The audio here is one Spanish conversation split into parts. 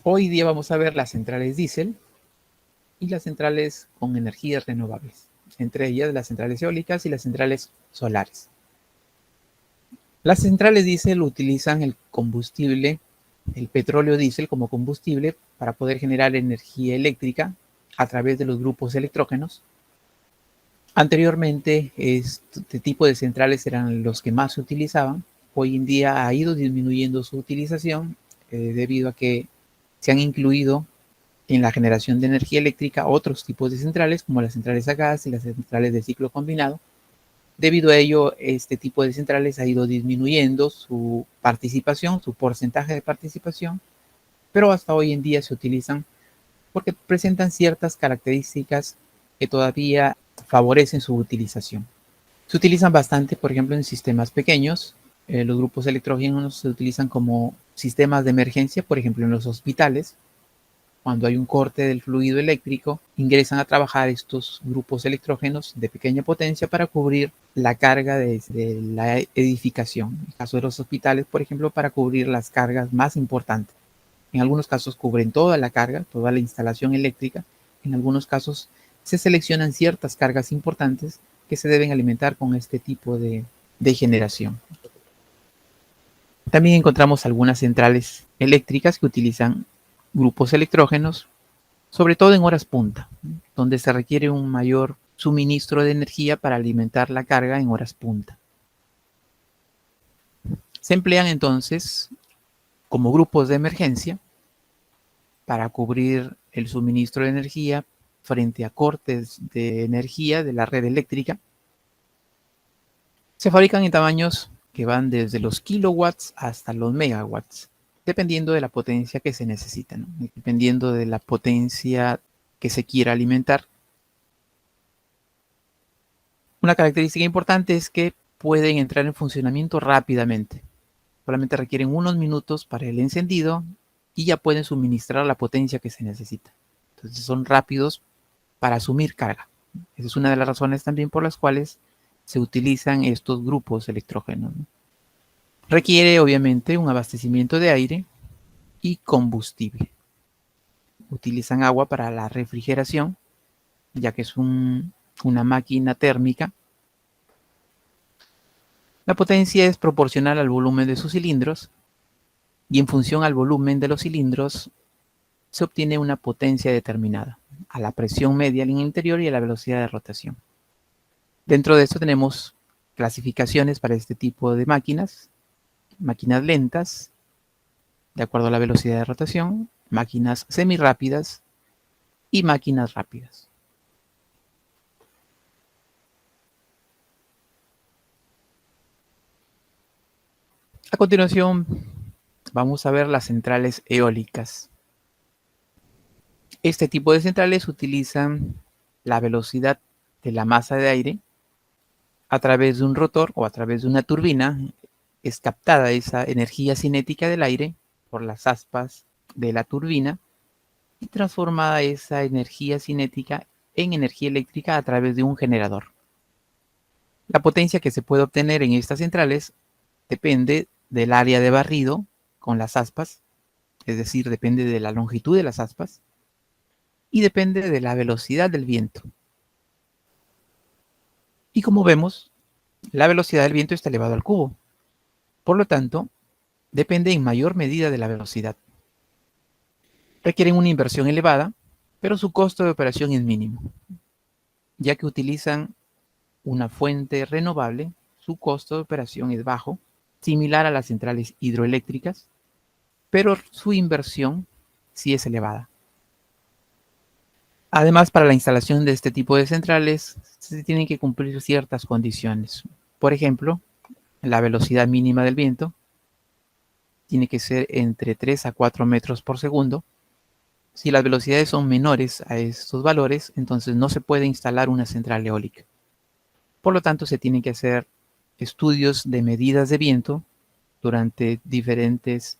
Hoy día vamos a ver las centrales diésel y las centrales con energías renovables, entre ellas las centrales eólicas y las centrales solares. Las centrales diésel utilizan el combustible, el petróleo diésel como combustible para poder generar energía eléctrica a través de los grupos electrógenos. Anteriormente, este tipo de centrales eran los que más se utilizaban. Hoy en día ha ido disminuyendo su utilización debido a que se han incluido en la generación de energía eléctrica otros tipos de centrales, como las centrales a gas y las centrales de ciclo combinado. Debido a ello, este tipo de centrales ha ido disminuyendo su participación, su porcentaje de participación, pero hasta hoy en día se utilizan porque presentan ciertas características que todavía favorecen su utilización. Se utilizan bastante, por ejemplo, en sistemas pequeños. Los grupos electrógenos se utilizan como sistemas de emergencia, por ejemplo, en los hospitales. Cuando hay un corte del fluido eléctrico, ingresan a trabajar estos grupos electrógenos de pequeña potencia para cubrir la carga desde la edificación. En el caso de los hospitales, por ejemplo, para cubrir las cargas más importantes. En algunos casos cubren toda la carga, toda la instalación eléctrica. En algunos casos se seleccionan ciertas cargas importantes que se deben alimentar con este tipo de generación. También encontramos algunas centrales eléctricas que utilizan grupos electrógenos, sobre todo en horas punta, donde se requiere un mayor suministro de energía para alimentar la carga en horas punta. Se emplean entonces como grupos de emergencia para cubrir el suministro de energía frente a cortes de energía de la red eléctrica. Se fabrican en tamaños que van desde los kilowatts hasta los megawatts, dependiendo de la potencia que se necesita, ¿no? Dependiendo de la potencia que se quiera alimentar. Una característica importante es que pueden entrar en funcionamiento rápidamente. Solamente requieren unos minutos para el encendido y ya pueden suministrar la potencia que se necesita. Entonces son rápidos para asumir carga. Esa es una de las razones también por las cuales se utilizan estos grupos electrógenos, ¿no? Requiere obviamente un abastecimiento de aire y combustible. Utilizan agua para la refrigeración, ya que es una máquina térmica. La potencia es proporcional al volumen de sus cilindros y en función al volumen de los cilindros se obtiene una potencia determinada, a la presión media en el interior y a la velocidad de rotación. Dentro de esto tenemos clasificaciones para este tipo de máquinas: máquinas lentas, de acuerdo a la velocidad de rotación, máquinas semirápidas y máquinas rápidas. A continuación, vamos a ver las centrales eólicas. Este tipo de centrales utilizan la velocidad de la masa de aire a través de un rotor o a través de una turbina. Es captada esa energía cinética del aire por las aspas de la turbina y transformada esa energía cinética en energía eléctrica a través de un generador. La potencia que se puede obtener en estas centrales depende del área de barrido con las aspas, es decir, depende de la longitud de las aspas y depende de la velocidad del viento. Y como vemos, la velocidad del viento está elevada al cubo. Por lo tanto, depende en mayor medida de la velocidad. Requieren una inversión elevada, pero su costo de operación es mínimo, ya que utilizan una fuente renovable. Su costo de operación es bajo, similar a las centrales hidroeléctricas, pero su inversión sí es elevada. Además, para la instalación de este tipo de centrales se tienen que cumplir ciertas condiciones. Por ejemplo, la velocidad mínima del viento tiene que ser entre 3 a 4 metros por segundo. Si las velocidades son menores a estos valores, entonces no se puede instalar una central eólica. Por lo tanto, se tienen que hacer estudios de medidas de viento durante diferentes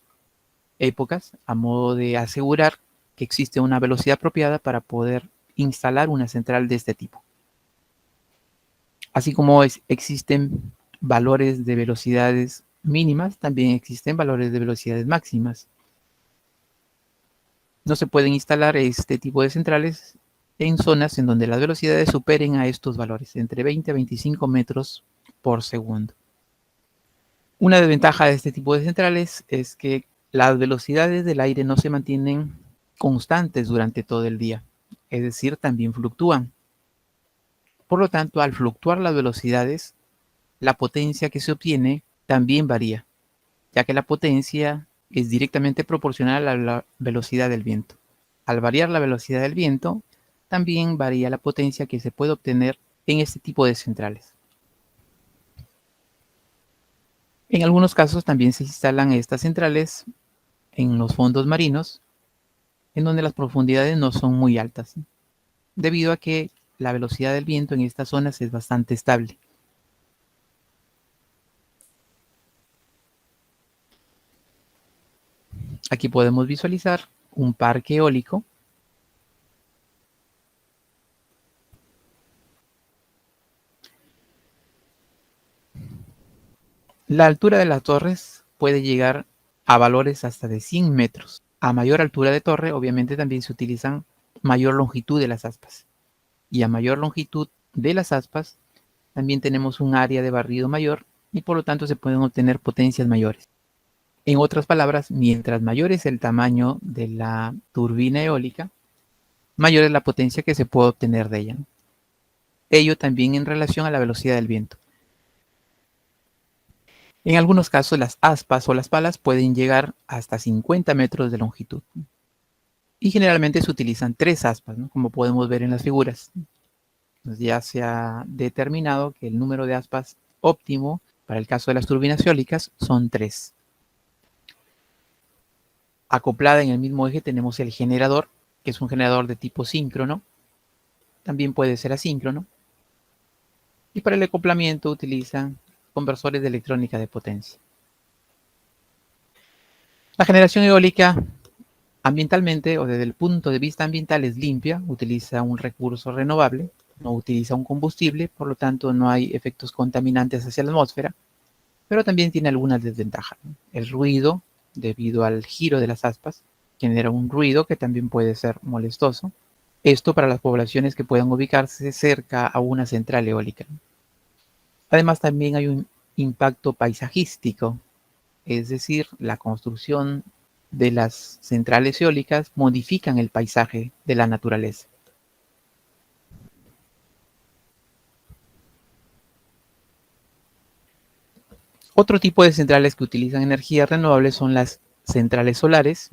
épocas, a modo de asegurar que existe una velocidad apropiada para poder instalar una central de este tipo. Así como existen valores de velocidades mínimas, también existen valores de velocidades máximas. No se pueden instalar este tipo de centrales en zonas en donde las velocidades superen a estos valores, entre 20 a 25 metros por segundo. Una desventaja de este tipo de centrales es que las velocidades del aire no se mantienen constantes durante todo el día, es decir, también fluctúan. Por lo tanto, al fluctuar las velocidades, la potencia que se obtiene también varía, ya que la potencia es directamente proporcional a la velocidad del viento. Al variar la velocidad del viento, también varía la potencia que se puede obtener en este tipo de centrales. En algunos casos también se instalan estas centrales en los fondos marinos, en donde las profundidades no son muy altas, debido a que la velocidad del viento en estas zonas es bastante estable. Aquí podemos visualizar un parque eólico. La altura de las torres puede llegar a valores hasta de 100 metros. A mayor altura de torre, obviamente también se utilizan mayor longitud de las aspas. Y a mayor longitud de las aspas, también tenemos un área de barrido mayor y por lo tanto se pueden obtener potencias mayores. En otras palabras, mientras mayor es el tamaño de la turbina eólica, mayor es la potencia que se puede obtener de ella. Ello también en relación a la velocidad del viento. En algunos casos las aspas o las palas pueden llegar hasta 50 metros de longitud. Y generalmente se utilizan 3 aspas, ¿no? Como podemos ver en las figuras. Pues ya se ha determinado que el número de aspas óptimo para el caso de las turbinas eólicas son 3. Acoplada en el mismo eje tenemos el generador, que es un generador de tipo síncrono. También puede ser asíncrono. Y para el acoplamiento utilizan conversores de electrónica de potencia. La generación eólica ambientalmente o desde el punto de vista ambiental es limpia, utiliza un recurso renovable, no utiliza un combustible, por lo tanto no hay efectos contaminantes hacia la atmósfera, pero también tiene algunas desventajas. El ruido, debido al giro de las aspas, genera un ruido que también puede ser molestoso. Esto para las poblaciones que puedan ubicarse cerca a una central eólica. Además también hay un impacto paisajístico, es decir, la construcción de las centrales eólicas modifican el paisaje de la naturaleza. Otro tipo de centrales que utilizan energías renovables son las centrales solares.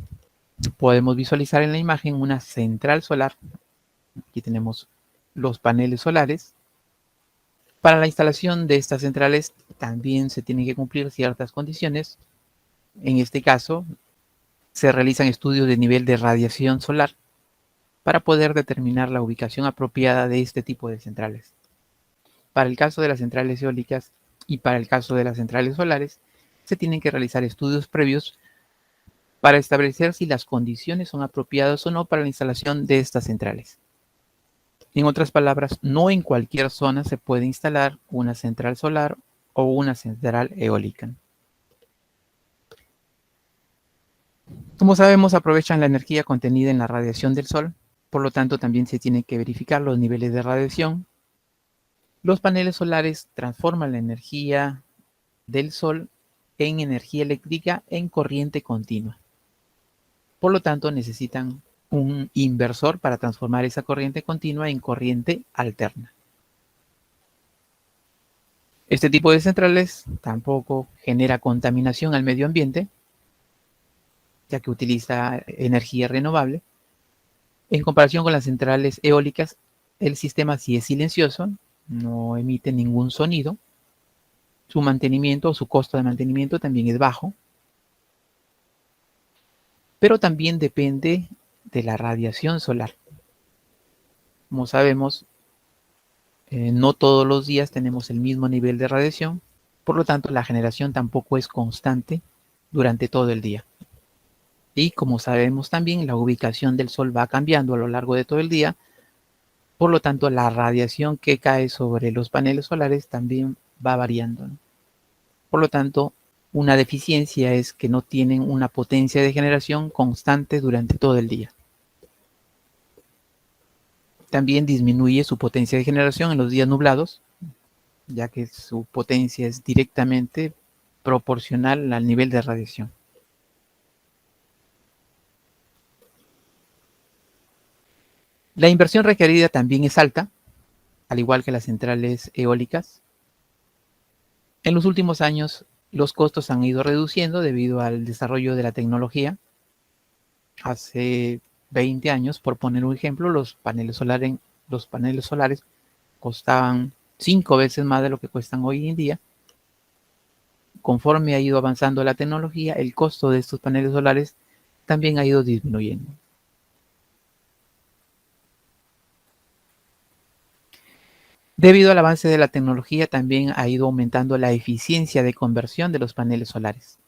Podemos visualizar en la imagen una central solar. Aquí tenemos los paneles solares. Para la instalación de estas centrales también se tienen que cumplir ciertas condiciones. En este caso, se realizan estudios de nivel de radiación solar para poder determinar la ubicación apropiada de este tipo de centrales. Para el caso de las centrales eólicas y para el caso de las centrales solares, se tienen que realizar estudios previos para establecer si las condiciones son apropiadas o no para la instalación de estas centrales. En otras palabras, no en cualquier zona se puede instalar una central solar o una central eólica. Como sabemos, aprovechan la energía contenida en la radiación del Sol, por lo tanto también se tienen que verificar los niveles de radiación. Los paneles solares transforman la energía del Sol en energía eléctrica en corriente continua. Por lo tanto, necesitan un inversor para transformar esa corriente continua en corriente alterna. Este tipo de centrales tampoco genera contaminación al medio ambiente, ya que utiliza energía renovable. En comparación con las centrales eólicas, el sistema sí es silencioso, no emite ningún sonido. Su mantenimiento o su costo de mantenimiento también es bajo, pero también depende de la radiación solar. Como sabemos, no todos los días tenemos el mismo nivel de radiación, por lo tanto la generación tampoco es constante durante todo el día. Y como sabemos también, la ubicación del Sol va cambiando a lo largo de todo el día, por lo tanto la radiación que cae sobre los paneles solares también va variando, ¿no? Por lo tanto, una deficiencia es que no tienen una potencia de generación constante durante todo el día. También disminuye su potencia de generación en los días nublados, ya que su potencia es directamente proporcional al nivel de radiación. La inversión requerida también es alta, al igual que las centrales eólicas. En los últimos años, los costos han ido reduciendo debido al desarrollo de la tecnología. Hace 20 años, por poner un ejemplo, los paneles solares costaban 5 veces más de lo que cuestan hoy en día. Conforme ha ido avanzando la tecnología, el costo de estos paneles solares también ha ido disminuyendo. Debido al avance de la tecnología, también ha ido aumentando la eficiencia de conversión de los paneles solares.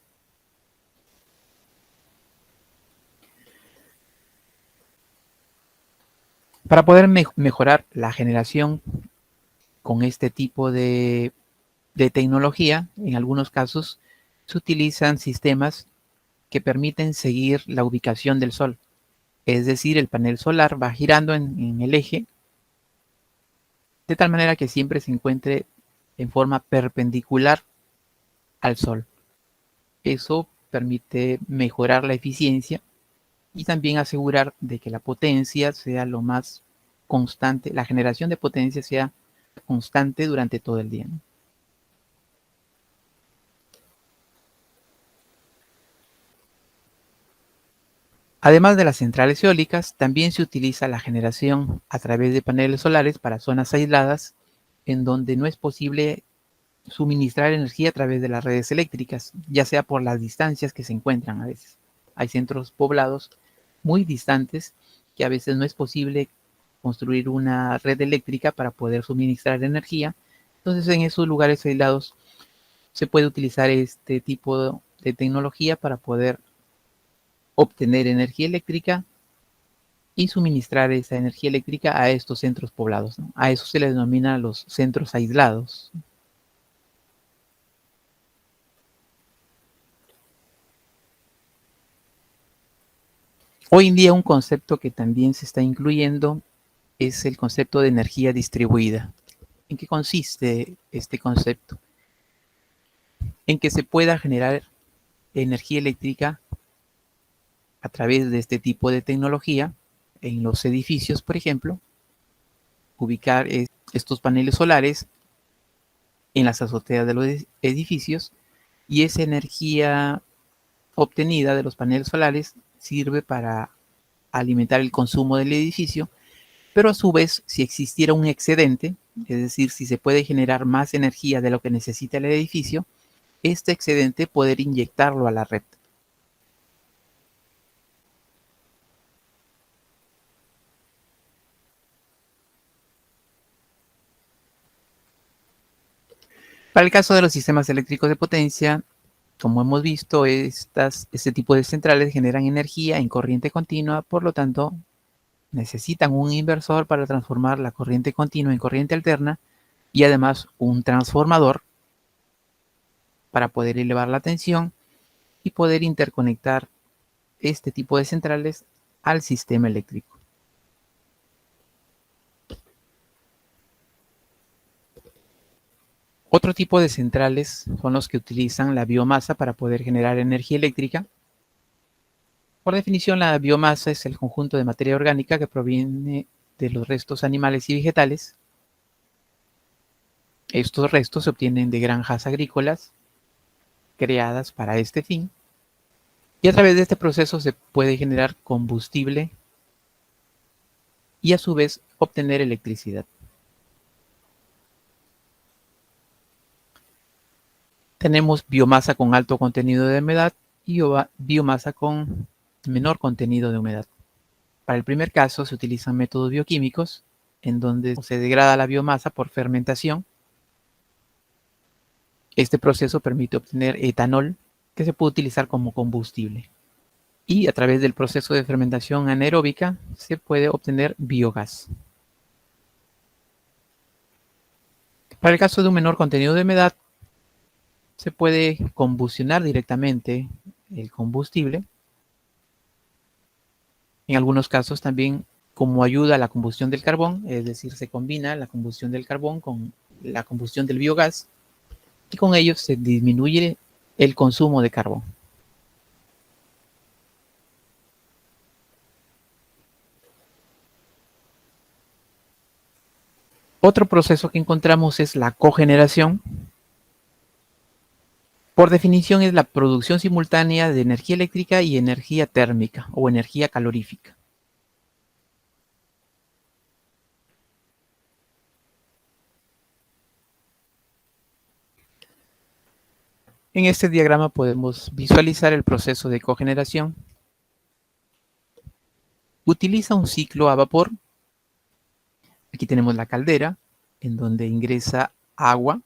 Para poder mejorar la generación con este tipo de tecnología, en algunos casos se utilizan sistemas que permiten seguir la ubicación del Sol. Es decir, el panel solar va girando en el eje de tal manera que siempre se encuentre en forma perpendicular al Sol. Eso permite mejorar la eficiencia y también asegurar de que la potencia sea lo más constante, la generación de potencia sea constante durante todo el día, ¿no? Además de las centrales eólicas, también se utiliza la generación a través de paneles solares para zonas aisladas en donde no es posible suministrar energía a través de las redes eléctricas, ya sea por las distancias que se encuentran a veces. Hay centros poblados muy distantes que a veces no es posible construir una red eléctrica para poder suministrar energía. Entonces, en esos lugares aislados se puede utilizar este tipo de tecnología para poder obtener energía eléctrica y suministrar esa energía eléctrica a estos centros poblados, ¿no? A eso se le denomina los centros aislados. Hoy en día un concepto que también se está incluyendo es el concepto de energía distribuida. ¿En qué consiste este concepto? En que se pueda generar energía eléctrica a través de este tipo de tecnología en los edificios, por ejemplo, ubicar estos paneles solares en las azoteas de los edificios y esa energía obtenida de los paneles solares sirve para alimentar el consumo del edificio, pero a su vez, si existiera un excedente, es decir, si se puede generar más energía de lo que necesita el edificio, este excedente poder inyectarlo a la red. Para el caso de los sistemas eléctricos de potencia, como hemos visto, este tipo de centrales generan energía en corriente continua, por lo tanto, necesitan un inversor para transformar la corriente continua en corriente alterna y además un transformador para poder elevar la tensión y poder interconectar este tipo de centrales al sistema eléctrico. Otro tipo de centrales son los que utilizan la biomasa para poder generar energía eléctrica. Por definición, la biomasa es el conjunto de materia orgánica que proviene de los restos animales y vegetales. Estos restos se obtienen de granjas agrícolas creadas para este fin y a través de este proceso se puede generar combustible y a su vez obtener electricidad. Tenemos biomasa con alto contenido de humedad y biomasa con menor contenido de humedad. Para el primer caso se utilizan métodos bioquímicos en donde se degrada la biomasa por fermentación. Este proceso permite obtener etanol que se puede utilizar como combustible. Y a través del proceso de fermentación anaeróbica se puede obtener biogás. Para el caso de un menor contenido de humedad, se puede combustionar directamente el combustible. En algunos casos también como ayuda a la combustión del carbón, es decir, se combina la combustión del carbón con la combustión del biogás y con ello se disminuye el consumo de carbón. Otro proceso que encontramos es la cogeneración. Por definición es la producción simultánea de energía eléctrica y energía térmica o energía calorífica. En este diagrama podemos visualizar el proceso de cogeneración. Utiliza un ciclo a vapor. Aquí tenemos la caldera, en donde ingresa agua,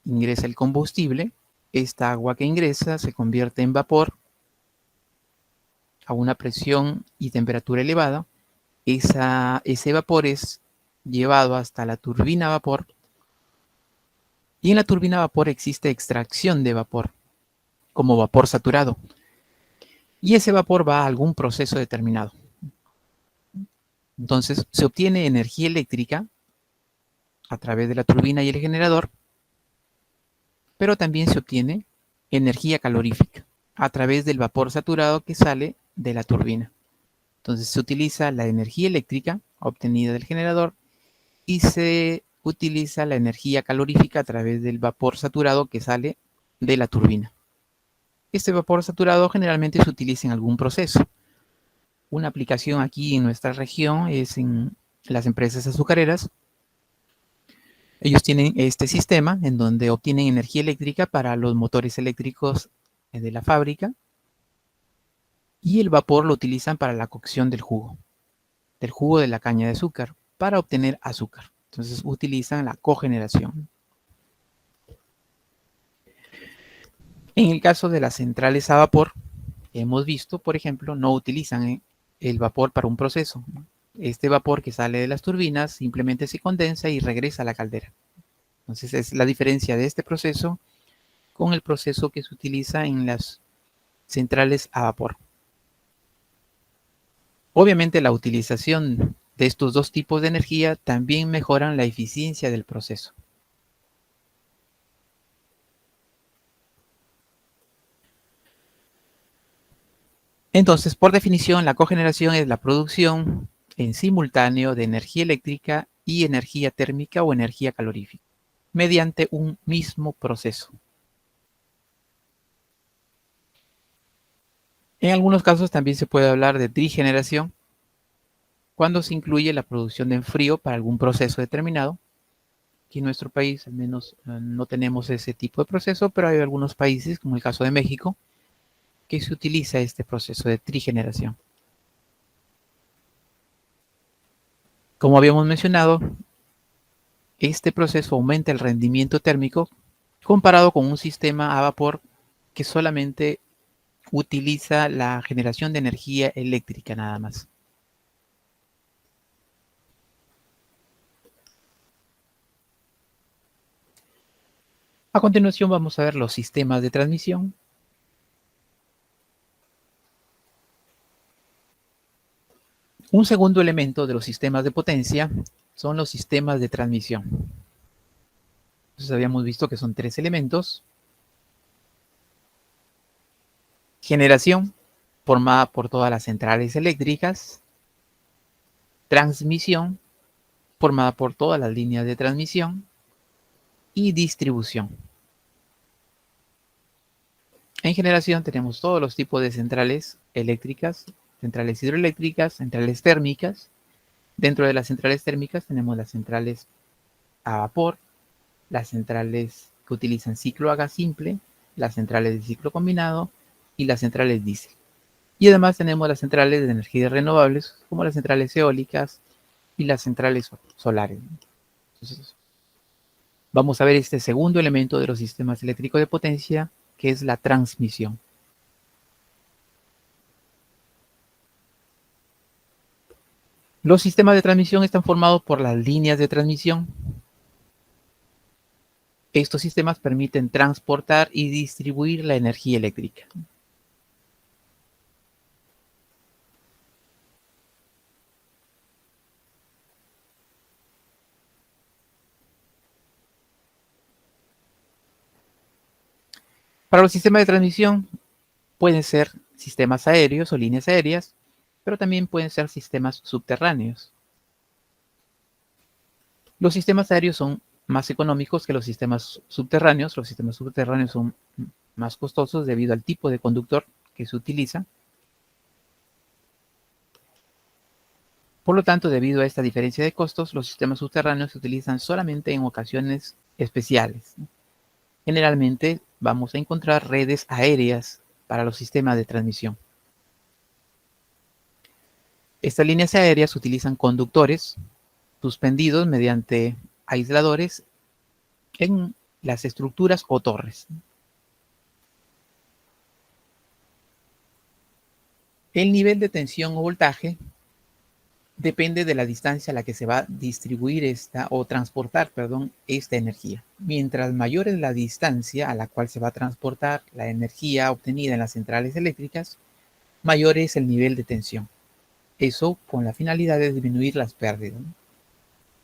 ingresa el combustible. Esta agua que ingresa se convierte en vapor a una presión y temperatura elevada. Ese vapor es llevado hasta la turbina a vapor y en la turbina a vapor existe extracción de vapor como vapor saturado y ese vapor va a algún proceso determinado. Entonces se obtiene energía eléctrica a través de la turbina y el generador, pero también se obtiene energía calorífica a través del vapor saturado que sale de la turbina. Entonces se utiliza la energía eléctrica obtenida del generador y se utiliza la energía calorífica a través del vapor saturado que sale de la turbina. Este vapor saturado generalmente se utiliza en algún proceso. Una aplicación aquí en nuestra región es en las empresas azucareras. Ellos tienen este sistema en donde obtienen energía eléctrica para los motores eléctricos de la fábrica y el vapor lo utilizan para la cocción del jugo de la caña de azúcar, para obtener azúcar. Entonces utilizan la cogeneración. En el caso de las centrales a vapor, hemos visto, por ejemplo, no utilizan el vapor para un proceso. Este vapor que sale de las turbinas simplemente se condensa y regresa a la caldera. Entonces es la diferencia de este proceso con el proceso que se utiliza en las centrales a vapor. Obviamente la utilización de estos dos tipos de energía también mejoran la eficiencia del proceso. Entonces, por definición, la cogeneración es la producción en simultáneo de energía eléctrica y energía térmica o energía calorífica, mediante un mismo proceso. En algunos casos también se puede hablar de trigeneración, cuando se incluye la producción de enfrío para algún proceso determinado. Aquí en nuestro país al menos no tenemos ese tipo de proceso, pero hay algunos países, como el caso de México, que se utiliza este proceso de trigeneración. Como habíamos mencionado, este proceso aumenta el rendimiento térmico comparado con un sistema a vapor que solamente utiliza la generación de energía eléctrica nada más. A continuación vamos a ver los sistemas de transmisión. Un segundo elemento de los sistemas de potencia son los sistemas de transmisión. Entonces habíamos visto que son tres elementos. Generación, formada por todas las centrales eléctricas. Transmisión, formada por todas las líneas de transmisión. Y distribución. En generación tenemos todos los tipos de centrales eléctricas, centrales hidroeléctricas, centrales térmicas. Dentro de las centrales térmicas tenemos las centrales a vapor, las centrales que utilizan ciclo a gas simple, las centrales de ciclo combinado y las centrales diésel. Y además tenemos las centrales de energías renovables, como las centrales eólicas y las centrales solares. Entonces, vamos a ver este segundo elemento de los sistemas eléctricos de potencia, que es la transmisión. Los sistemas de transmisión están formados por las líneas de transmisión. Estos sistemas permiten transportar y distribuir la energía eléctrica. Para los sistemas de transmisión pueden ser sistemas aéreos o líneas aéreas, pero también pueden ser sistemas subterráneos. Los sistemas aéreos son más económicos que los sistemas subterráneos. Los sistemas subterráneos son más costosos debido al tipo de conductor que se utiliza. Por lo tanto, debido a esta diferencia de costos, los sistemas subterráneos se utilizan solamente en ocasiones especiales. Generalmente vamos a encontrar redes aéreas para los sistemas de transmisión. Estas líneas aéreas utilizan conductores suspendidos mediante aisladores en las estructuras o torres. El nivel de tensión o voltaje depende de la distancia a la que se va a distribuir transportar, esta energía. Mientras mayor es la distancia a la cual se va a transportar la energía obtenida en las centrales eléctricas, mayor es el nivel de tensión. Eso con la finalidad de disminuir las pérdidas.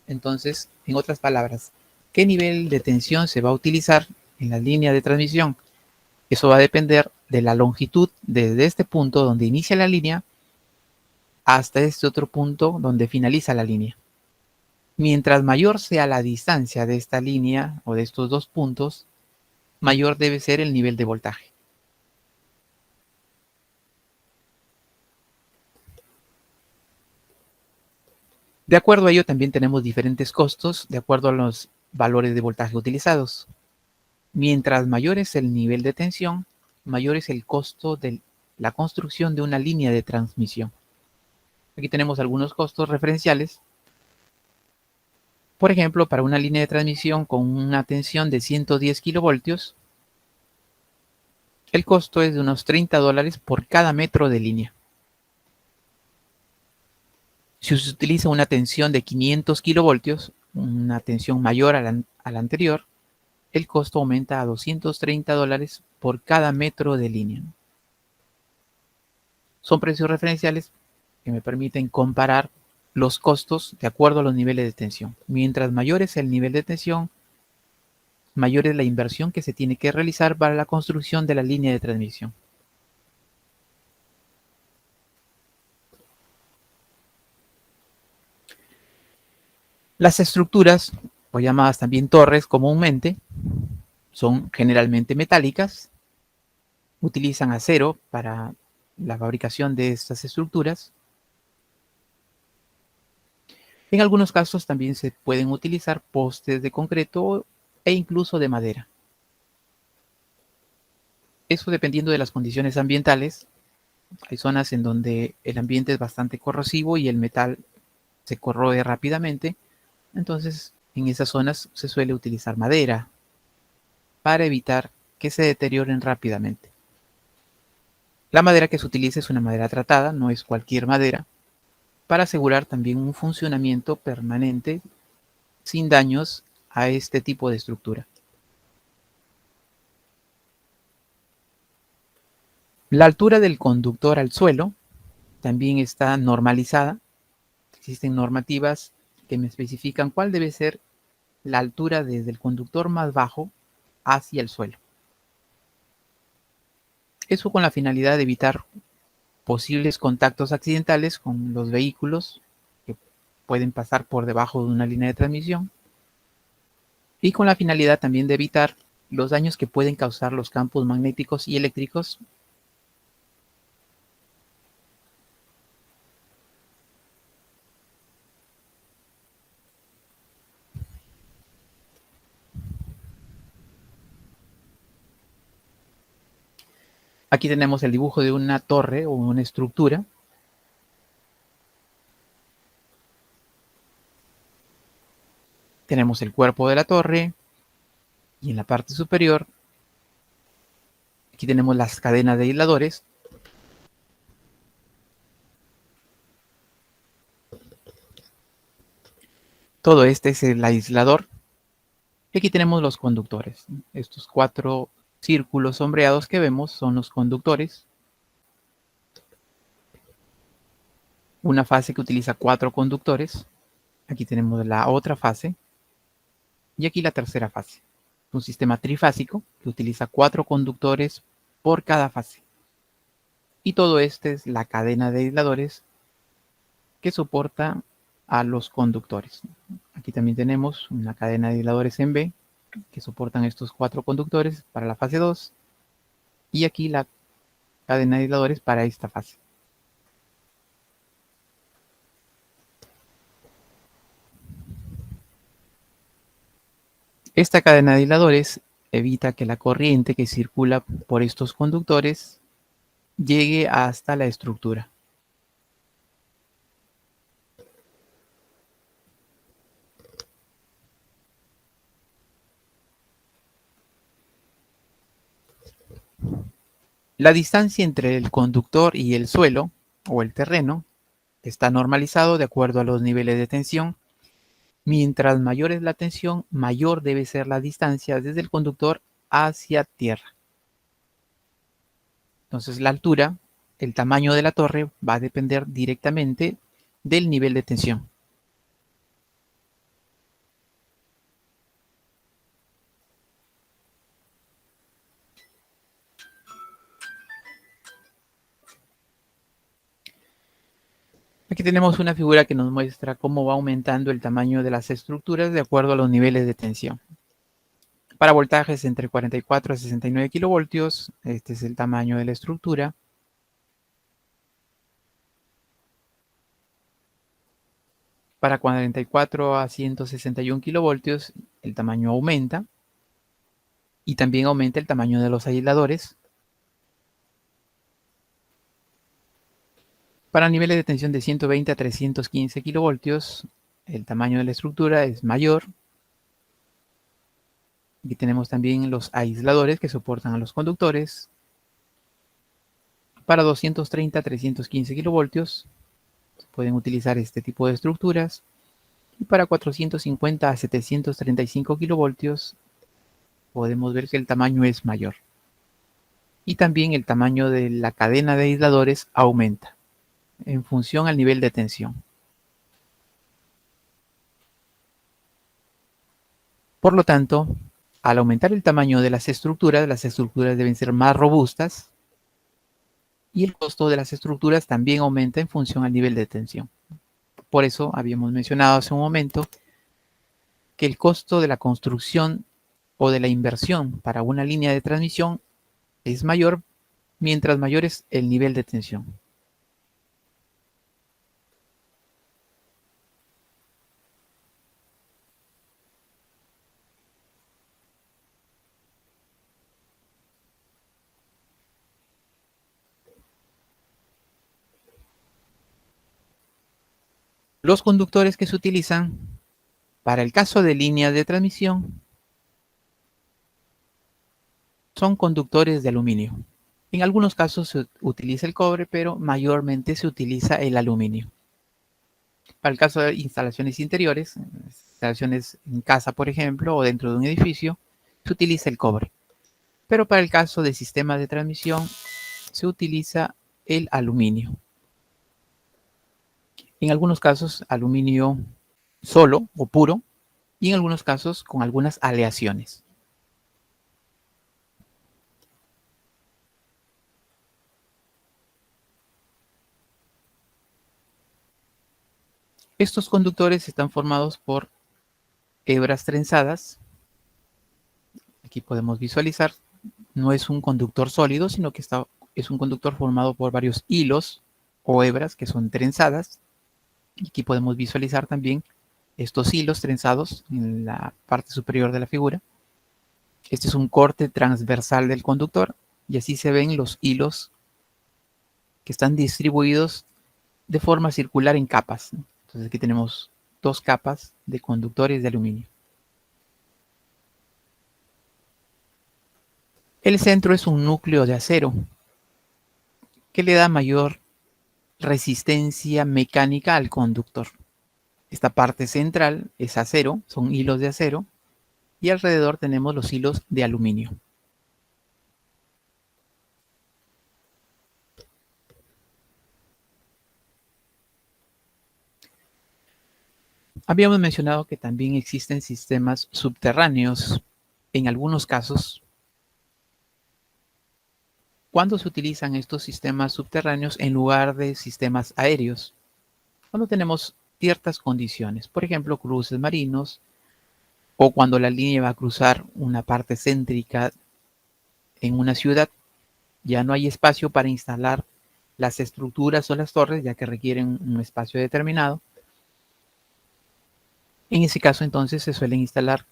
Entonces, en otras palabras, ¿qué nivel de tensión se va a utilizar en la línea de transmisión? Eso va a depender de la longitud desde este punto donde inicia la línea hasta este otro punto donde finaliza la línea. Mientras mayor sea la distancia de esta línea o de estos dos puntos, mayor debe ser el nivel de voltaje. De acuerdo a ello, también tenemos diferentes costos de acuerdo a los valores de voltaje utilizados. Mientras mayor es el nivel de tensión, mayor es el costo de la construcción de una línea de transmisión. Aquí tenemos algunos costos referenciales. Por ejemplo, para una línea de transmisión con una tensión de 110 kilovoltios, el costo es de unos $30 por cada metro de línea. Si se utiliza una tensión de 500 kilovoltios, una tensión mayor a la anterior, el costo aumenta a $230 por cada metro de línea. Son precios referenciales que me permiten comparar los costos de acuerdo a los niveles de tensión. Mientras mayor es el nivel de tensión, mayor es la inversión que se tiene que realizar para la construcción de la línea de transmisión. Las estructuras, o llamadas también torres comúnmente, son generalmente metálicas, utilizan acero para la fabricación de estas estructuras. En algunos casos también se pueden utilizar postes de concreto e incluso de madera. Eso dependiendo de las condiciones ambientales. Hay zonas en donde el ambiente es bastante corrosivo y el metal se corroe rápidamente. Entonces, en esas zonas se suele utilizar madera para evitar que se deterioren rápidamente. La madera que se utiliza es una madera tratada, no es cualquier madera, para asegurar también un funcionamiento permanente sin daños a este tipo de estructura. La altura del conductor al suelo también está normalizada. Existen normativas que me especifican cuál debe ser la altura desde el conductor más bajo hacia el suelo. Eso con la finalidad de evitar posibles contactos accidentales con los vehículos que pueden pasar por debajo de una línea de transmisión y con la finalidad también de evitar los daños que pueden causar los campos magnéticos y eléctricos. Aquí tenemos el dibujo de una torre o una estructura. Tenemos el cuerpo de la torre y en la parte superior aquí tenemos las cadenas de aisladores. Todo este es el aislador. Y aquí tenemos los conductores. Estos 4 círculos sombreados que vemos son los conductores. Una fase que utiliza 4 conductores. Aquí tenemos la otra fase. Y aquí la tercera fase. un sistema trifásico que utiliza 4 conductores por cada fase. Y todo este es la cadena de aisladores que soporta a los conductores. Aquí también tenemos una cadena de aisladores en B que soportan estos 4 conductores para la fase 2 y aquí la cadena de aisladores para esta fase. Esta cadena de aisladores evita que la corriente que circula por estos conductores llegue hasta la estructura. La distancia entre el conductor y el suelo o el terreno está normalizado de acuerdo a los niveles de tensión. Mientras mayor es la tensión, mayor debe ser la distancia desde el conductor hacia tierra. Entonces la altura, el tamaño de la torre va a depender directamente del nivel de tensión. Aquí tenemos una figura que nos muestra cómo va aumentando el tamaño de las estructuras de acuerdo a los niveles de tensión. Para voltajes entre 44 a 69 kilovoltios, este es el tamaño de la estructura. Para 44 a 161 kilovoltios, el tamaño aumenta y también aumenta el tamaño de los aisladores. Para niveles de tensión de 120 a 315 kilovoltios, el tamaño de la estructura es mayor. Aquí tenemos también los aisladores que soportan a los conductores. Para 230 a 315 kilovoltios, pueden utilizar este tipo de estructuras. Y para 450 a 735 kilovoltios, podemos ver que el tamaño es mayor. Y también el tamaño de la cadena de aisladores aumenta en función al nivel de tensión. Por lo tanto, al aumentar el tamaño de las estructuras deben ser más robustas y el costo de las estructuras también aumenta en función al nivel de tensión. Por eso habíamos mencionado hace un momento que el costo de la construcción o de la inversión para una línea de transmisión es mayor mientras mayor es el nivel de tensión. Los conductores que se utilizan para el caso de líneas de transmisión son conductores de aluminio. En algunos casos se utiliza el cobre, pero mayormente se utiliza el aluminio. Para el caso de instalaciones interiores, instalaciones en casa, por ejemplo, o dentro de un edificio, se utiliza el cobre. Pero para el caso de sistemas de transmisión, se utiliza el aluminio. En algunos casos, aluminio solo o puro, y en algunos casos con algunas aleaciones. Estos conductores están formados por hebras trenzadas. Aquí podemos visualizar, no es un conductor sólido, sino que es un conductor formado por varios hilos o hebras que son trenzadas. Y aquí podemos visualizar también estos hilos trenzados en la parte superior de la figura. Este es un corte transversal del conductor y así se ven los hilos que están distribuidos de forma circular en capas. Entonces aquí tenemos 2 capas de conductores de aluminio. El centro es un núcleo de acero que le da mayor resistencia mecánica al conductor. Esta parte central es acero, son hilos de acero, y alrededor tenemos los hilos de aluminio. Habíamos mencionado que también existen sistemas subterráneos en algunos casos, cuando se utilizan estos sistemas subterráneos en lugar de sistemas aéreos, cuando tenemos ciertas condiciones, por ejemplo, cruces marinos o cuando la línea va a cruzar una parte céntrica en una ciudad, ya no hay espacio para instalar las estructuras o las torres, ya que requieren un espacio determinado. En ese caso, entonces, se suelen instalar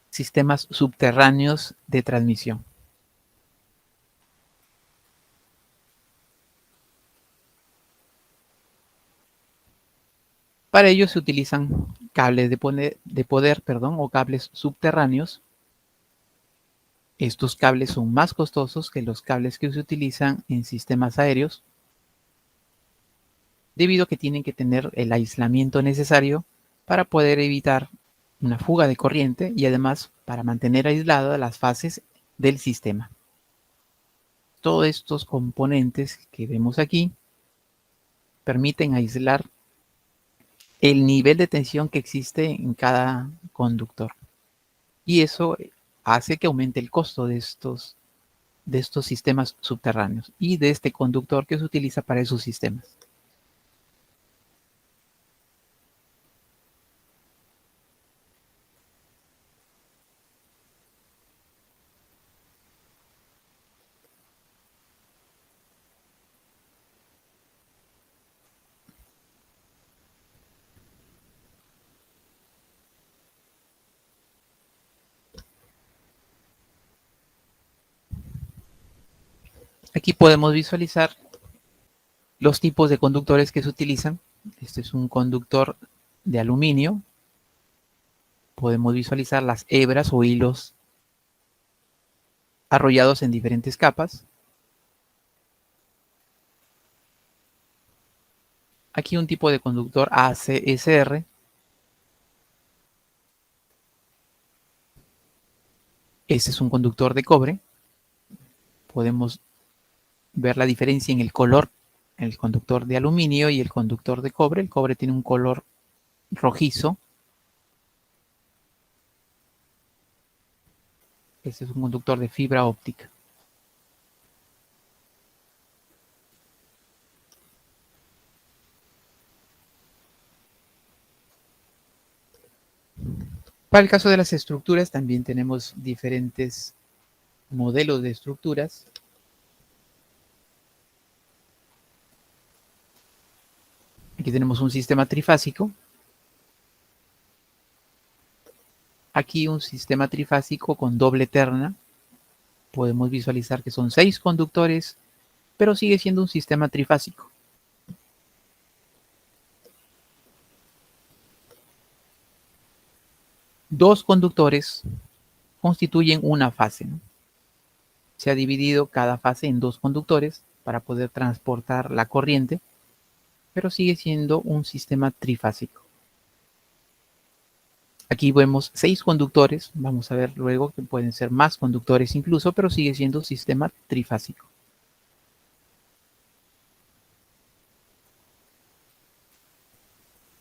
sistemas subterráneos de transmisión. Para ello se utilizan cables de poder, o cables subterráneos. Estos cables son más costosos que los cables que se utilizan en sistemas aéreos, debido a que tienen que tener el aislamiento necesario para poder evitar una fuga de corriente y además para mantener aisladas las fases del sistema. Todos estos componentes que vemos aquí permiten aislar el nivel de tensión que existe en cada conductor. Y eso hace que aumente el costo de estos sistemas subterráneos y de este conductor que se utiliza para esos sistemas. Aquí podemos visualizar los tipos de conductores que se utilizan. Este es un conductor de aluminio. Podemos visualizar las hebras o hilos arrollados en diferentes capas. Aquí un tipo de conductor ACSR. Este es un conductor de cobre. Podemos ver la diferencia en el color, el conductor de aluminio y el conductor de cobre. El cobre tiene un color rojizo. Este es un conductor de fibra óptica. Para el caso de las estructuras, también tenemos diferentes modelos de estructuras. Aquí tenemos un sistema trifásico. Aquí un sistema trifásico con doble terna. Podemos visualizar que son 6 conductores, pero sigue siendo un sistema trifásico. Dos conductores constituyen una fase, ¿no? Se ha dividido cada fase en 2 conductores para poder transportar la corriente, pero sigue siendo un sistema trifásico. Aquí vemos 6 conductores, vamos a ver luego que pueden ser más conductores incluso, pero sigue siendo un sistema trifásico.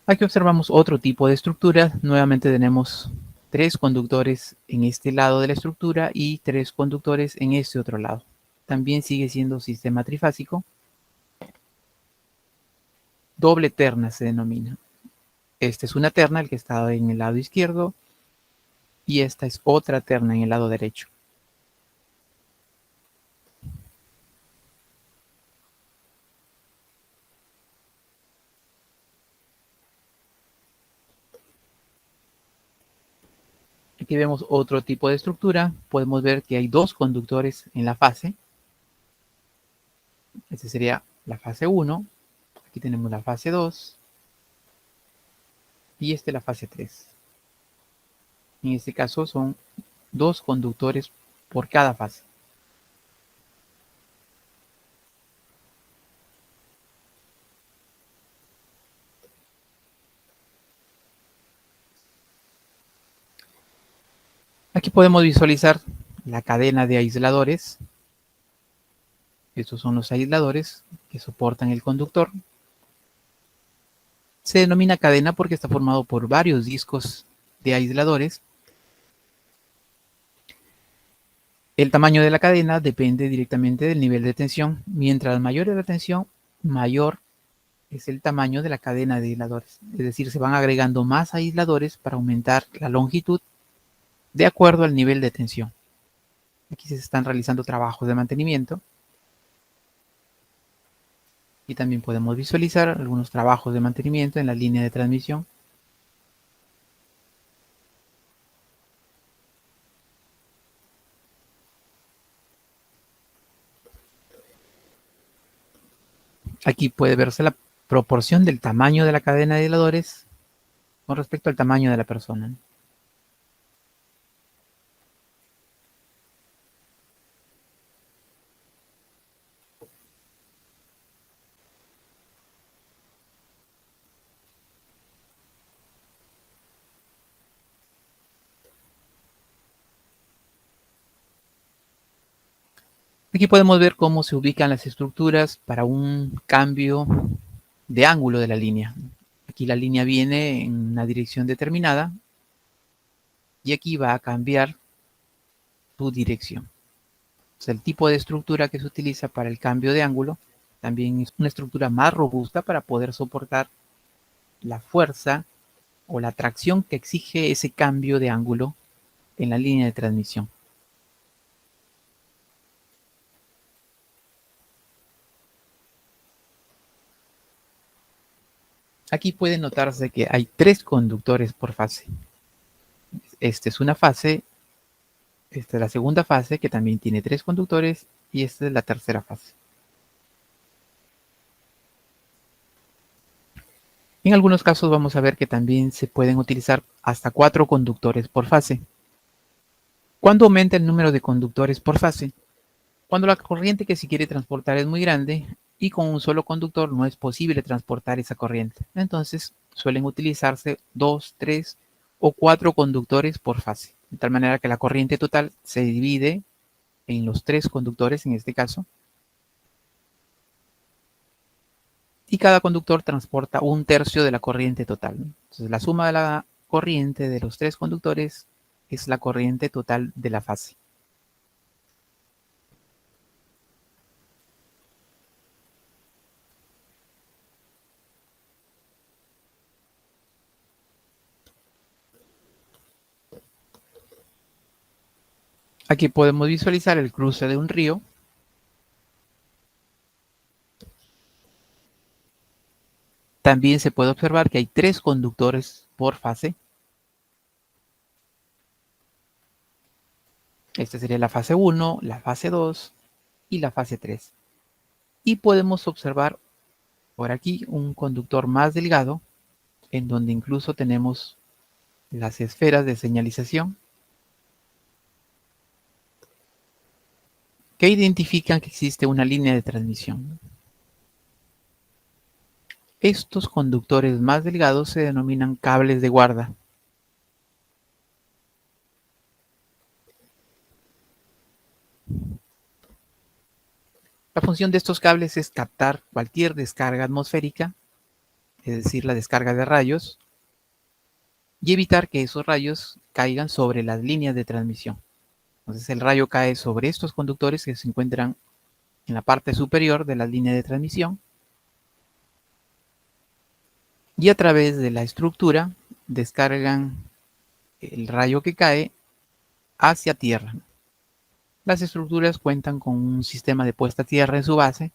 Aquí observamos otro tipo de estructura. Nuevamente tenemos 3 conductores en este lado de la estructura y 3 conductores en este otro lado. También sigue siendo sistema trifásico. Doble terna se denomina. Esta es una terna, el que está en el lado izquierdo, y esta es otra terna en el lado derecho. Aquí vemos otro tipo de estructura. Podemos ver que hay 2 conductores en la fase. Esta sería la fase 1. Aquí tenemos la fase 2. Y esta es la fase 3. En este caso son 2 conductores por cada fase. Aquí podemos visualizar la cadena de aisladores. Estos son los aisladores que soportan el conductor. Se denomina cadena porque está formado por varios discos de aisladores. El tamaño de la cadena depende directamente del nivel de tensión. Mientras mayor es la tensión, mayor es el tamaño de la cadena de aisladores. Es decir, se van agregando más aisladores para aumentar la longitud de acuerdo al nivel de tensión. Aquí se están realizando trabajos de mantenimiento y también podemos visualizar algunos trabajos de mantenimiento en la línea de transmisión. Aquí puede verse la proporción del tamaño de la cadena de aisladores con respecto al tamaño de la persona. Aquí podemos ver cómo se ubican las estructuras para un cambio de ángulo de la línea. Aquí la línea viene en una dirección determinada y aquí va a cambiar su dirección. O sea, el tipo de estructura que se utiliza para el cambio de ángulo también es una estructura más robusta para poder soportar la fuerza o la tracción que exige ese cambio de ángulo en la línea de transmisión. Aquí puede notarse que hay 3 conductores por fase. Esta es una fase, esta es la segunda fase que también tiene 3 conductores y esta es la tercera fase. En algunos casos vamos a ver que también se pueden utilizar hasta 4 conductores por fase. ¿Cuándo aumenta el número de conductores por fase? Cuando la corriente que se quiere transportar es muy grande y con un solo conductor no es posible transportar esa corriente. Entonces suelen utilizarse 2, 3 o 4 conductores por fase. De tal manera que la corriente total se divide en los 3 conductores en este caso. Y cada conductor transporta 1/3 de la corriente total. Entonces la suma de la corriente de los 3 conductores es la corriente total de la fase. Aquí podemos visualizar el cruce de un río. También se puede observar que hay 3 conductores por fase. Esta sería la fase 1, la fase 2 y la fase 3. Y podemos observar por aquí un conductor más delgado, en donde incluso tenemos las esferas de señalización que identifican que existe una línea de transmisión. Estos conductores más delgados se denominan cables de guarda. La función de estos cables es captar cualquier descarga atmosférica, es decir, la descarga de rayos, y evitar que esos rayos caigan sobre las líneas de transmisión. Entonces el rayo cae sobre estos conductores que se encuentran en la parte superior de la línea de transmisión y a través de la estructura descargan el rayo que cae hacia tierra. Las estructuras cuentan con un sistema de puesta a tierra en su base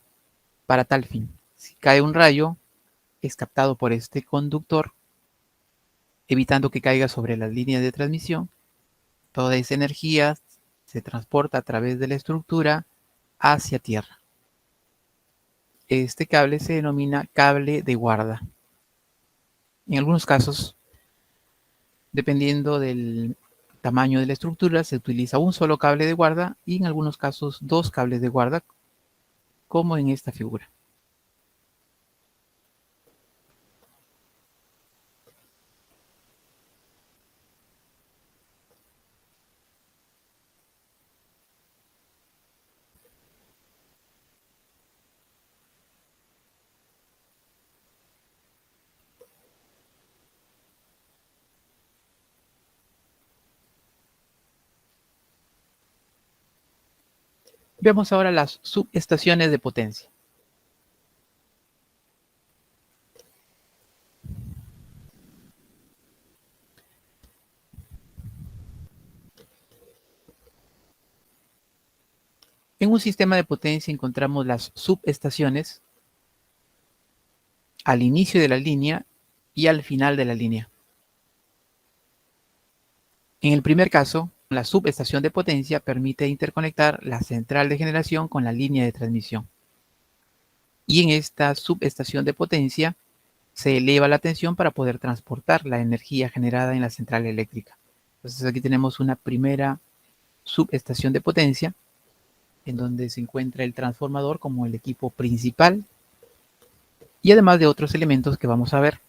para tal fin. Si cae un rayo, es captado por este conductor, evitando que caiga sobre las líneas de transmisión. Toda esa energía se transporta a través de la estructura hacia tierra. Este cable se denomina cable de guarda. En algunos casos, dependiendo del tamaño de la estructura, se utiliza un solo cable de guarda y en algunos casos 2 cables de guarda, como en esta figura. Veamos ahora las subestaciones de potencia. En un sistema de potencia encontramos las subestaciones al inicio de la línea y al final de la línea. En el primer caso, la subestación de potencia permite interconectar la central de generación con la línea de transmisión. Y en esta subestación de potencia se eleva la tensión para poder transportar la energía generada en la central eléctrica. Entonces aquí tenemos una primera subestación de potencia en donde se encuentra el transformador como el equipo principal y además de otros elementos que vamos a ver.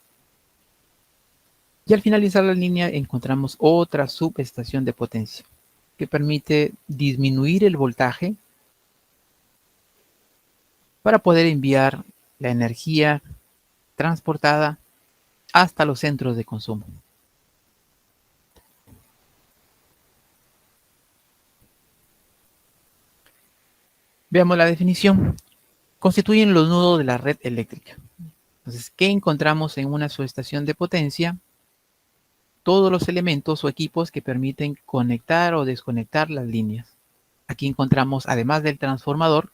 Y al finalizar la línea encontramos otra subestación de potencia que permite disminuir el voltaje para poder enviar la energía transportada hasta los centros de consumo. Veamos la definición. Constituyen los nudos de la red eléctrica. Entonces, ¿qué encontramos en una subestación de potencia? Todos los elementos o equipos que permiten conectar o desconectar las líneas. Aquí encontramos, además del transformador,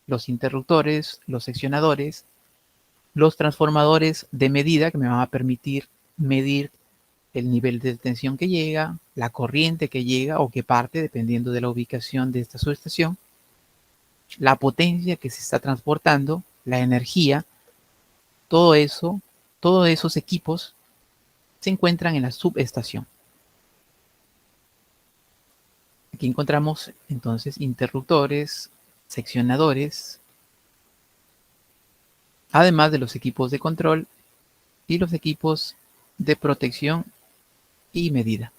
los interruptores, los seccionadores, los transformadores de medida que me van a permitir medir el nivel de tensión que llega, la corriente que llega o que parte, dependiendo de la ubicación de esta subestación, la potencia que se está transportando, la energía, todo eso, todos esos equipos se encuentran en la subestación. Aquí encontramos entonces interruptores, seccionadores, además de los equipos de control y los equipos de protección y medida.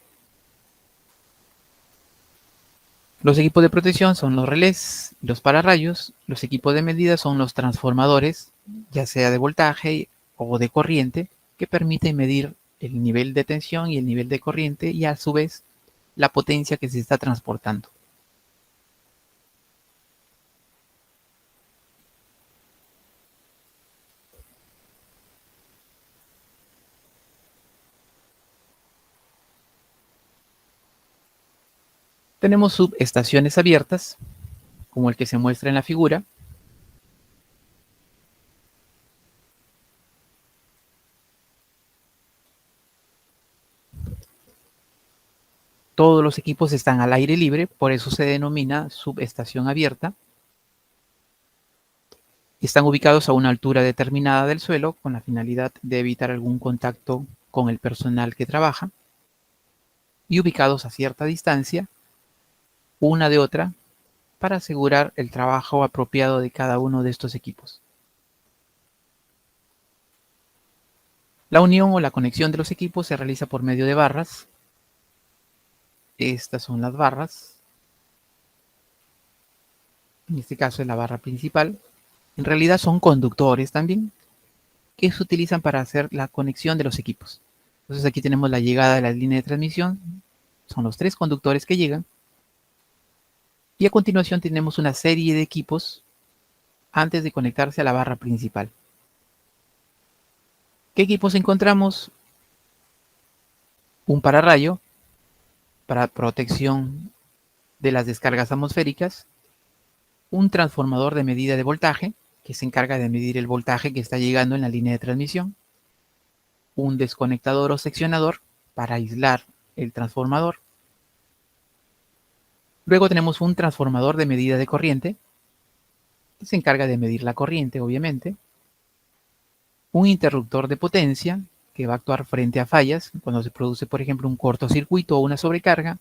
Los equipos de protección son los relés y los pararrayos. Los equipos de medida son los transformadores, ya sea de voltaje o de corriente, que permiten medir el nivel de tensión y el nivel de corriente y a su vez la potencia que se está transportando. Tenemos subestaciones abiertas, como el que se muestra en la figura. Todos los equipos están al aire libre, por eso se denomina subestación abierta. Están ubicados a una altura determinada del suelo con la finalidad de evitar algún contacto con el personal que trabaja y ubicados a cierta distancia, una de otra, para asegurar el trabajo apropiado de cada uno de estos equipos. La unión o la conexión de los equipos se realiza por medio de barras. Estas son las barras. En este caso es la barra principal. En realidad son conductores también que se utilizan para hacer la conexión de los equipos. Entonces aquí tenemos la llegada de la línea de transmisión. Son los 3 conductores que llegan. Y a continuación tenemos una serie de equipos antes de conectarse a la barra principal. ¿Qué equipos encontramos? Un pararrayo para protección de las descargas atmosféricas, un transformador de medida de voltaje que se encarga de medir el voltaje que está llegando en la línea de transmisión, un desconectador o seccionador para aislar el transformador. Luego tenemos un transformador de medida de corriente que se encarga de medir la corriente, obviamente. Un interruptor de potencia que va a actuar frente a fallas cuando se produce, por ejemplo, un cortocircuito o una sobrecarga.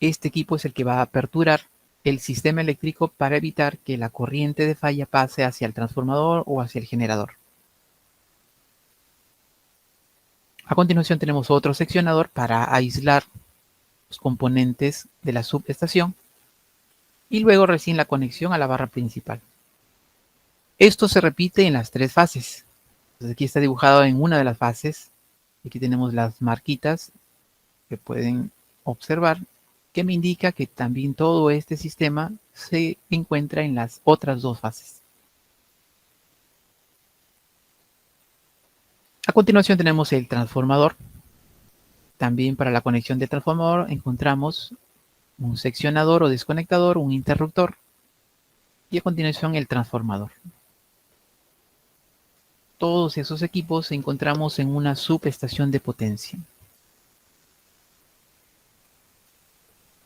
Este equipo es el que va a aperturar el sistema eléctrico para evitar que la corriente de falla pase hacia el transformador o hacia el generador. A continuación tenemos otro seccionador para aislar los componentes de la subestación y luego recién la conexión a la barra principal. Esto se repite en las 3 fases. Entonces aquí está dibujado en una de las fases. Aquí tenemos las marquitas que pueden observar que me indica que también todo este sistema se encuentra en las otras dos fases. A continuación tenemos el transformador. También para la conexión de transformador encontramos un seccionador o desconectador, un interruptor y a continuación el transformador. Todos esos equipos encontramos en una subestación de potencia.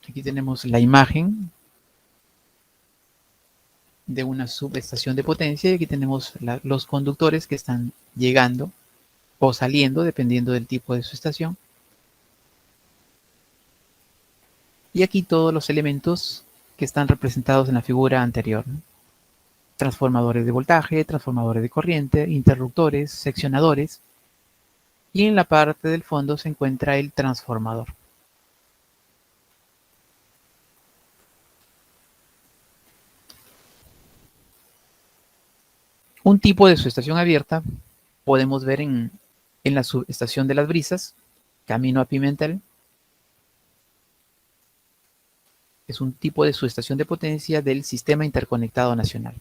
Aquí tenemos la imagen de una subestación de potencia y aquí tenemos los conductores que están llegando o saliendo dependiendo del tipo de su estación. Y aquí todos los elementos que están representados en la figura anterior, ¿no? Transformadores de voltaje, transformadores de corriente, interruptores, seccionadores. Y en la parte del fondo se encuentra el transformador. Un tipo de subestación abierta podemos ver en la subestación de Las Brisas, camino a Pimentel. Es un tipo de subestación de potencia del Sistema Interconectado Nacional.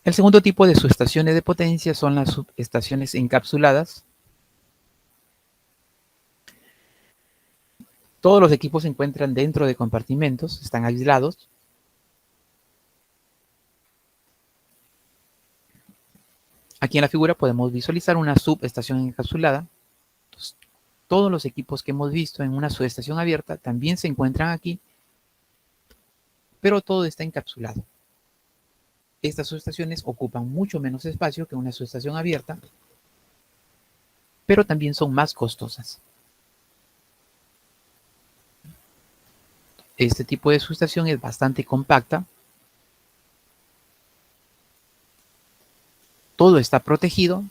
El segundo tipo de subestaciones de potencia son las subestaciones encapsuladas. Todos los equipos se encuentran dentro de compartimentos, están aislados. Aquí en la figura podemos visualizar una subestación encapsulada. Entonces, todos los equipos que hemos visto en una subestación abierta también se encuentran aquí, pero todo está encapsulado. Estas subestaciones ocupan mucho menos espacio que una subestación abierta, pero también son más costosas. Este tipo de subestación es bastante compacta. Todo está protegido.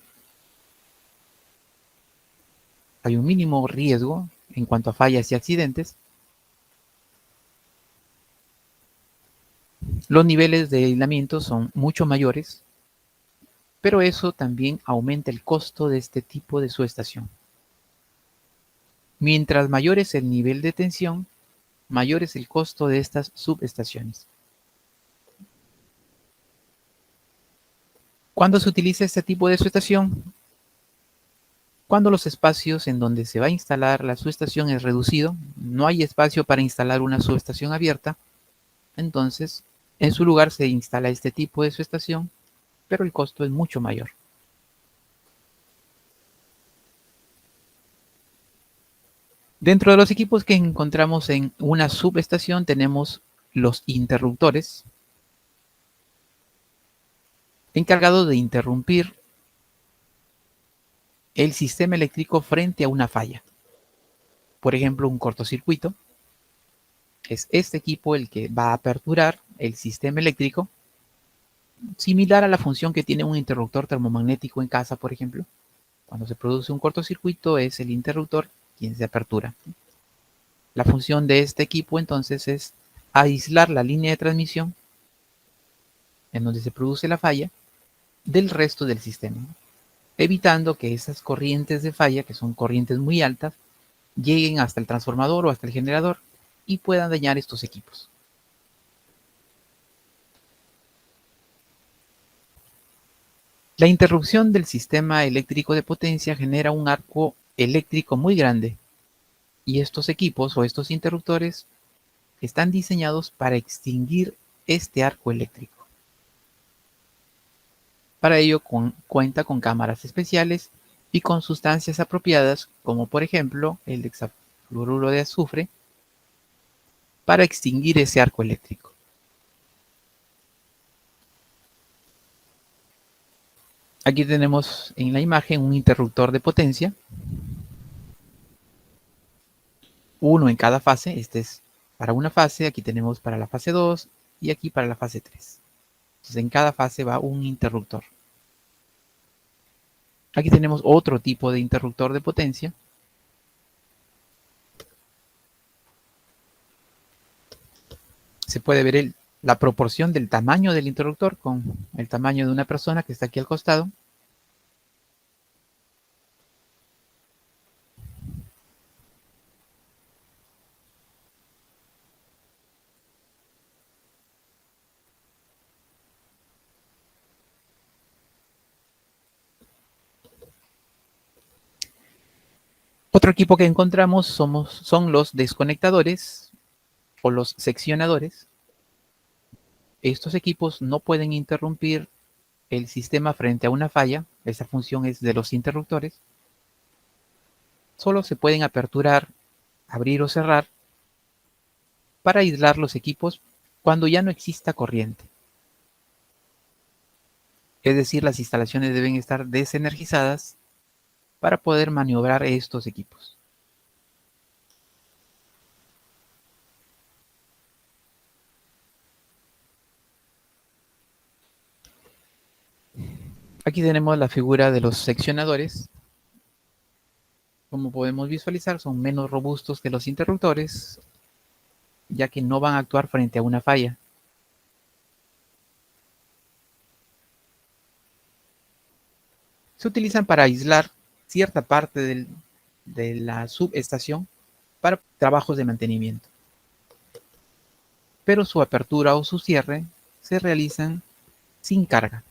Hay un mínimo riesgo en cuanto a fallas y accidentes. Los niveles de aislamiento son mucho mayores, pero eso también aumenta el costo de este tipo de subestación. Mientras mayor es el nivel de tensión, mayor es el costo de estas subestaciones. ¿Cuándo se utiliza este tipo de subestación? Cuando los espacios en donde se va a instalar la subestación es reducido, no hay espacio para instalar una subestación abierta, entonces en su lugar se instala este tipo de subestación, pero el costo es mucho mayor. Dentro de los equipos que encontramos en una subestación tenemos los interruptores, encargados de interrumpir el sistema eléctrico frente a una falla. Por ejemplo, un cortocircuito. Es este equipo el que va a aperturar el sistema eléctrico, similar a la función que tiene un interruptor termomagnético en casa, por ejemplo. Cuando se produce un cortocircuito es el interruptor quien se apertura. La función de este equipo entonces es aislar la línea de transmisión en donde se produce la falla del resto del sistema, evitando que esas corrientes de falla, que son corrientes muy altas, lleguen hasta el transformador o hasta el generador y puedan dañar estos equipos. La interrupción del sistema eléctrico de potencia genera un arco eléctrico muy grande y estos equipos o estos interruptores están diseñados para extinguir este arco eléctrico. Para ello cuenta con cámaras especiales y con sustancias apropiadas como por ejemplo el hexafluoruro de azufre para extinguir ese arco eléctrico. Aquí tenemos en la imagen un interruptor de potencia, uno en cada fase. Este es para una fase, aquí tenemos para la fase 2 y aquí para la fase 3. Entonces en cada fase va un interruptor. Aquí tenemos otro tipo de interruptor de potencia. Se puede ver la proporción del tamaño del interruptor con el tamaño de una persona que está aquí al costado. Otro equipo que encontramos son los desconectadores o los seccionadores. Estos equipos no pueden interrumpir el sistema frente a una falla. Esa función es de los interruptores. Solo se pueden aperturar, abrir o cerrar para aislar los equipos cuando ya no exista corriente. Es decir, las instalaciones deben estar desenergizadas para poder maniobrar estos equipos. Aquí tenemos la figura de los seccionadores. Como podemos visualizar, son menos robustos que los interruptores, ya que no van a actuar frente a una falla. Se utilizan para aislar cierta parte de la subestación para trabajos de mantenimiento, pero su apertura o su cierre se realizan sin carga.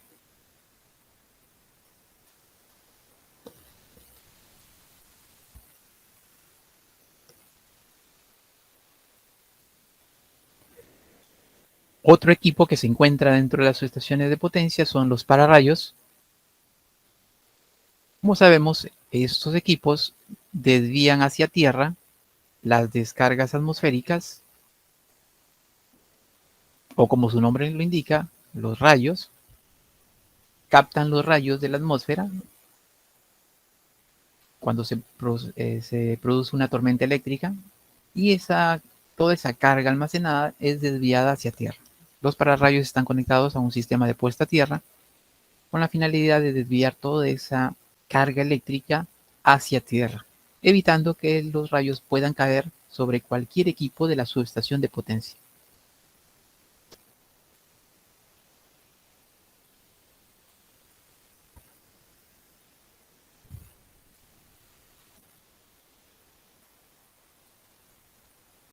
Otro equipo que se encuentra dentro de las subestaciones de potencia son los pararrayos. Como sabemos, estos equipos desvían hacia tierra las descargas atmosféricas, o como su nombre lo indica, los rayos. Captan los rayos de la atmósfera cuando se produce una tormenta eléctrica, y toda esa carga almacenada es desviada hacia tierra. Los pararrayos están conectados a un sistema de puesta a tierra con la finalidad de desviar toda esa carga eléctrica hacia tierra, evitando que los rayos puedan caer sobre cualquier equipo de la subestación de potencia.